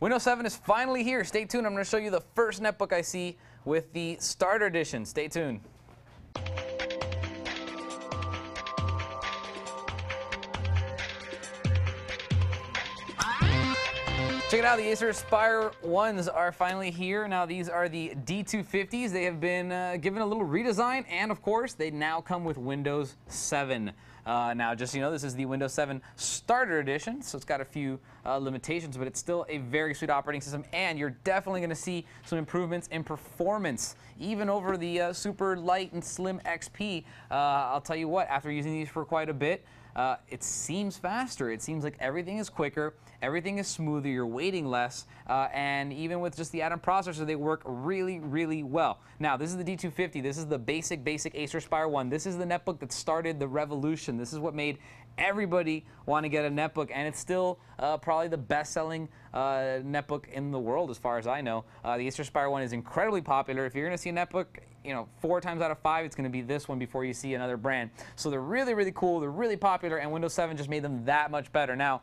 Windows 7 is finally here. Stay tuned. I'm going to show you the first netbook I see with the Starter Edition. Stay tuned. Check it out, the Acer Aspire 1s are finally here. Now these are the D250s. They have been given a little redesign, and of course they now come with Windows 7. Now just so you know, this is the Windows 7 Starter Edition, so it's got a few limitations, but it's still a very sweet operating system, and you're definitely going to see some improvements in performance, even over the super light and slim XP. I'll tell you what, after using these for quite a bit, it seems faster. It seems like everything is quicker, everything is smoother, you're waiting less, and even with just the add-on processor, they work really, really well. Now, this is the D250. This is the basic Acer Aspire 1. This is the netbook that started the revolution. This is what made everybody want to get a netbook, and it's still probably the best-selling netbook in the world as far as I know. The Acer Aspire 1 is incredibly popular. If you're going to see a netbook, 4 times out of 5, it's going to be this one before you see another brand. So they're really, really cool. They're really popular, and Windows 7 just made them that much better. Now,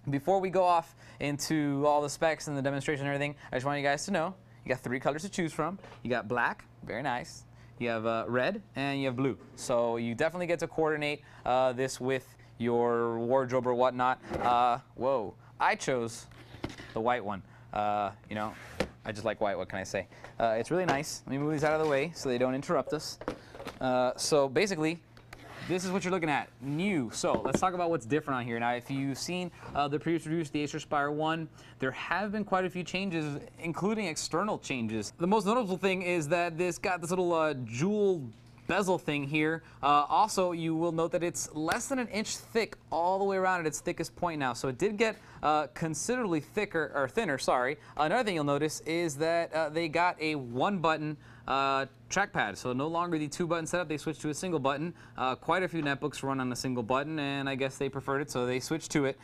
before we go off into all the specs and the demonstration and everything, I just want you guys to know you got 3 colors to choose from. You got black, very nice. You have red, and you have blue. So you definitely get to coordinate this with your wardrobe or whatnot. Whoa, I chose the white one. I just like white, what can I say? It's really nice. Let me move these out of the way so they don't interrupt us. So basically, this is what you're looking at, new. So let's talk about what's different on here. Now, if you've seen the previous reviews, the Acer Aspire 1, there have been quite a few changes, including external changes. The most notable thing is that this got this little jewel bezel thing here. Also, you will note that it's less than an inch thick all the way around at its thickest point now. So it did get considerably thicker, or thinner, sorry. Another thing you'll notice is that they got a 1-button trackpad. So no longer the 2-button setup, they switched to a single button. Quite a few netbooks run on a single button, and I guess they preferred it, so they switched to it.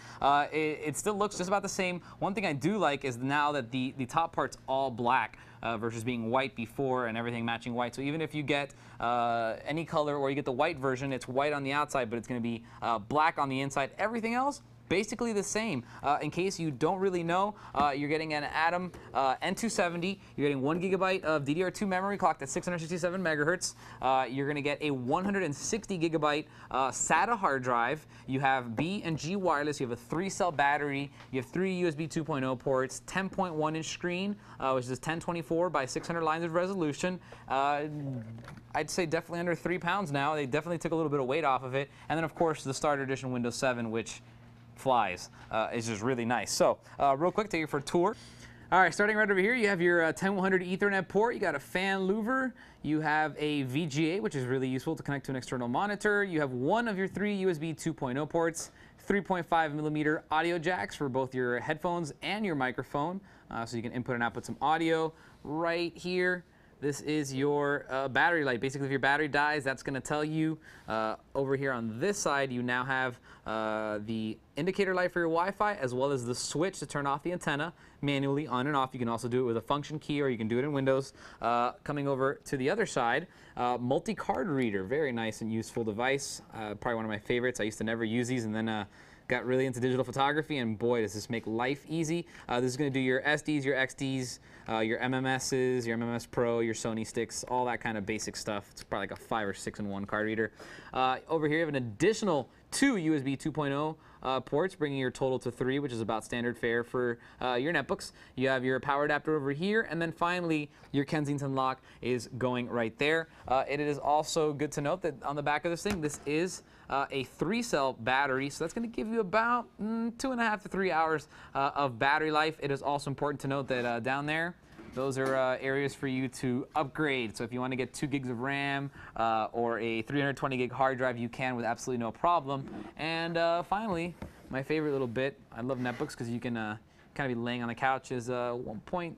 It still looks just about the same. One thing I do like is now that the top part's all black versus being white before and everything matching white. So even if you get any color or you get the white version, it's white on the outside, but it's going to be black on the inside. Everything else, basically the same. In case you don't really know, you're getting an Atom N270. You're getting 1 GB of DDR2 memory clocked at 667 megahertz. You're going to get a 160 GB SATA hard drive. You have B and G wireless. You have a 3-cell battery. You have 3 USB 2.0 ports, 10.1-inch screen, which is 1024 by 600 lines of resolution. I'd say definitely under 3 pounds now. They definitely took a little bit of weight off of it. And then, of course, the Starter Edition Windows 7, which flies. It's just really nice. So real quick, take you for a tour. All right, starting right over here, you have your 10100 Ethernet port. You got a fan louver. You have a VGA, which is really useful to connect to an external monitor. You have 1 of your 3 USB 2.0 ports, 3.5mm audio jacks for both your headphones and your microphone, so you can input and output some audio. Right here, this is your battery light. Basically, if your battery dies, that's going to tell you. Over here on this side, you now have the indicator light for your Wi-Fi, as well as the switch to turn off the antenna manually on and off. You can also do it with a function key, or you can do it in Windows. Coming over to the other side, multi-card reader. Very nice and useful device. Probably one of my favorites. I used to never use these, and then got really into digital photography, and boy, does this make life easy. This is going to do your SDs, your XDs, your MMSs, your MMS Pro, your Sony sticks, all that kind of basic stuff. It's probably like a 5 or 6-in-1 card reader. Over here, you have an additional 2 USB 2.0 ports, bringing your total to 3, which is about standard fare for your netbooks. You have your power adapter over here, and then finally, your Kensington lock is going right there. It is also good to note that on the back of this thing, this is a 3-cell battery, so that's going to give you about 2.5 to 3 hours of battery life. It is also important to note that down there, those are areas for you to upgrade. So if you want to get 2 gigs of RAM or a 320 gig hard drive, you can with absolutely no problem. And finally, my favorite little bit, I love netbooks because you can kind of be laying on the couch, is a 1.3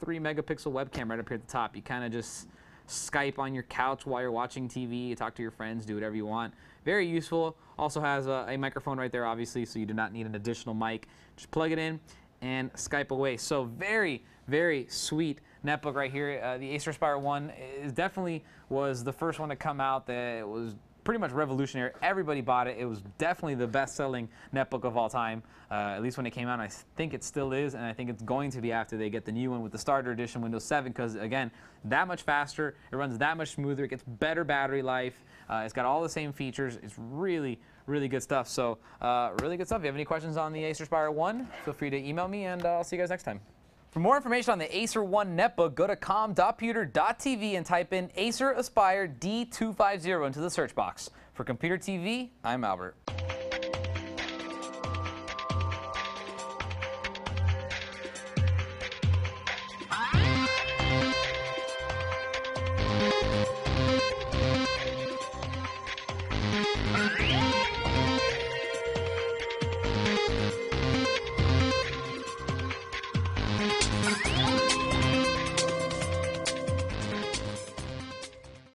megapixel webcam right up here at the top. You kind of just Skype on your couch while you're watching TV, you talk to your friends, do whatever you want. Very useful. Also has a microphone right there, obviously, so you do not need an additional mic. Just plug it in and Skype away. So very, very sweet netbook right here. The Acer Aspire 1 definitely was the first one to come out that was pretty much revolutionary. Everybody bought it. It was definitely the best-selling netbook of all time, at least when it came out. I think it still is, and I think it's going to be after they get the new one with the Starter Edition Windows 7, because, again, that much faster, it runs that much smoother, it gets better battery life, it's got all the same features. It's really, really good stuff. So, really good stuff. If you have any questions on the Acer Aspire 1, feel free to email me, and I'll see you guys next time. For more information on the Acer 1 netbook, go to com.puter.tv and type in Acer Aspire D250 into the search box. For Computer TV, I'm Albert. Yeah.